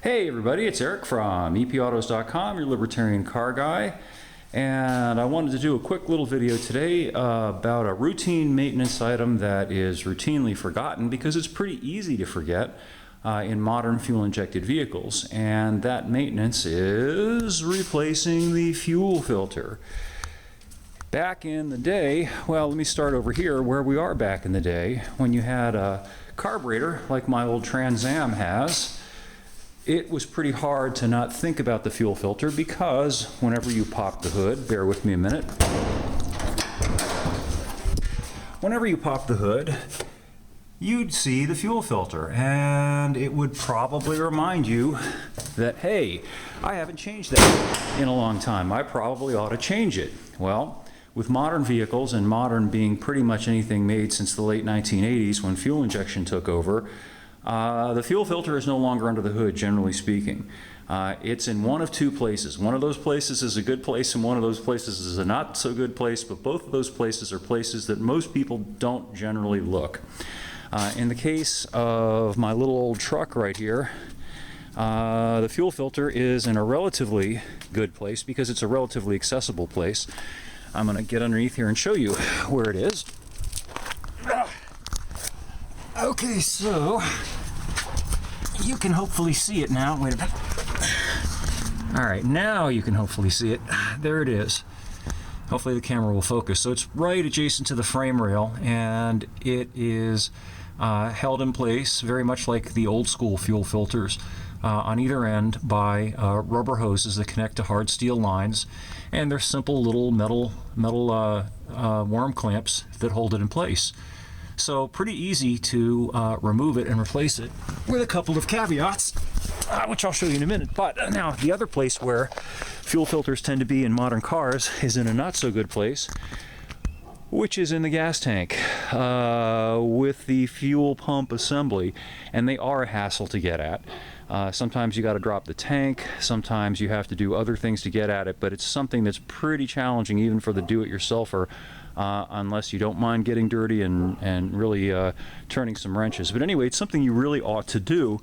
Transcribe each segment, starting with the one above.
Hey everybody, it's Eric from EPAutos.com, your libertarian car guy. And I wanted to do a quick little video today about a routine maintenance item that is routinely forgotten because it's pretty easy to forget in modern fuel-injected vehicles. And that maintenance is replacing the fuel filter. Back in the day, well, let me start over here where we are back in the day, when you had a carburetor like my old Trans Am has. It was pretty hard to not think about the fuel filter because whenever you pop the hood, bear with me a minute, whenever you pop the hood, you'd see the fuel filter and it would probably remind you that, hey, I haven't changed that in a long time. I probably ought to change it. Well, with modern vehicles, and modern being pretty much anything made since the late 1980s when fuel injection took over, the fuel filter is no longer under the hood, generally speaking. It's in one of two places. One of those places is a good place and one of those places is a not so good place, but both of those places are places that most people don't generally look. In the case of my little old truck right here, the fuel filter is in a relatively good place because it's a relatively accessible place. I'm going to get underneath here and show you where it is. Okay, so you can hopefully see it now. Wait a minute. All right, now you can hopefully see it. There it is. Hopefully the camera will focus. So it's right adjacent to the frame rail, and it is held in place very much like the old school fuel filters on either end by rubber hoses that connect to hard steel lines, and they're simple little metal worm clamps that hold it in place. So pretty easy to remove it and replace it, with a couple of caveats, which I'll show you in a minute. But now the other place where fuel filters tend to be in modern cars is in a not so good place, which is in the gas tank with the fuel pump assembly, and they are a hassle to get at. Sometimes you got to drop the tank, sometimes you have to do other things to get at it, but it's something that's pretty challenging even for the do-it-yourselfer, unless you don't mind getting dirty and really turning some wrenches. But anyway, it's something you really ought to do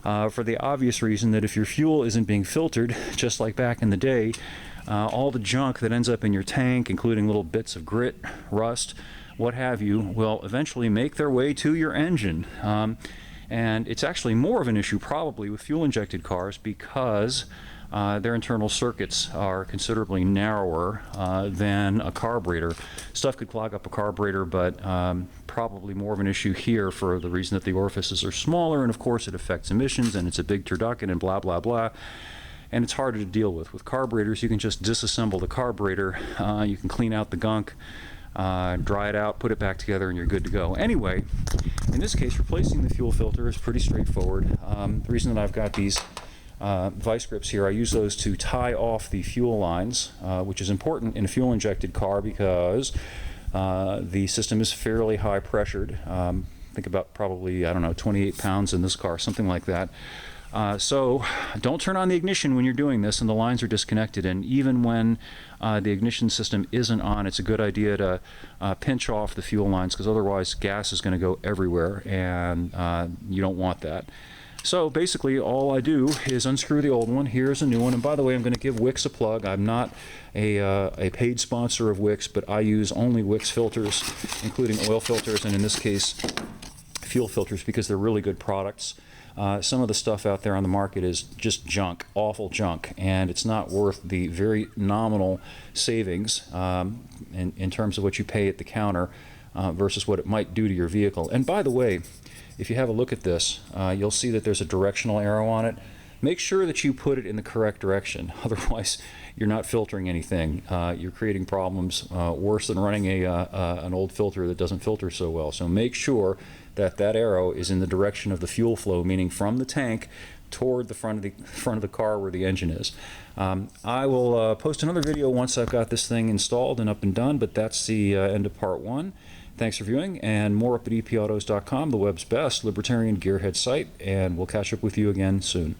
for the obvious reason that if your fuel isn't being filtered, just like back in the day, all the junk that ends up in your tank, including little bits of grit, rust, what have you, will eventually make their way to your engine. And it's actually more of an issue probably with fuel-injected cars because their internal circuits are considerably narrower than a carburetor. Stuff could clog up a carburetor, but probably more of an issue here for the reason that the orifices are smaller, and of course it affects emissions, and it's a big turducken, and blah, blah, blah. And it's harder to deal with. With carburetors, you can just disassemble the carburetor, you can clean out the gunk, dry it out, put it back together, and you're good to go. Anyway, in this case, replacing the fuel filter is pretty straightforward. The reason that I've got these vice grips here, I use those to tie off the fuel lines, which is important in a fuel-injected car because the system is fairly high pressured. Think about probably, I don't know, 28 pounds in this car, something like that. So don't turn on the ignition when you're doing this and the lines are disconnected, and even when the ignition system isn't on, it's a good idea to pinch off the fuel lines because otherwise gas is going to go everywhere, and you don't want that. So basically all I do is unscrew the old one. Here's a new one, and by the way, I'm going to give Wix a plug. I'm not a paid sponsor of Wix, but I use only Wix filters, including oil filters, and in this case fuel filters, because they're really good products. Some of the stuff out there on the market is just junk, awful junk, and it's not worth the very nominal savings in terms of what you pay at the counter versus what it might do to your vehicle. And by the way, if you have a look at this, you'll see that there's a directional arrow on it. Make sure that you put it in the correct direction, otherwise you're not filtering anything. You're creating problems worse than running an old filter that doesn't filter so well. So make sure that that arrow is in the direction of the fuel flow, meaning from the tank toward the front of the car where the engine is. I will post another video once I've got this thing installed and up and done, but that's the end of part one. Thanks for viewing, and more up at EPAutos.com, the web's best libertarian gearhead site, and we'll catch up with you again soon.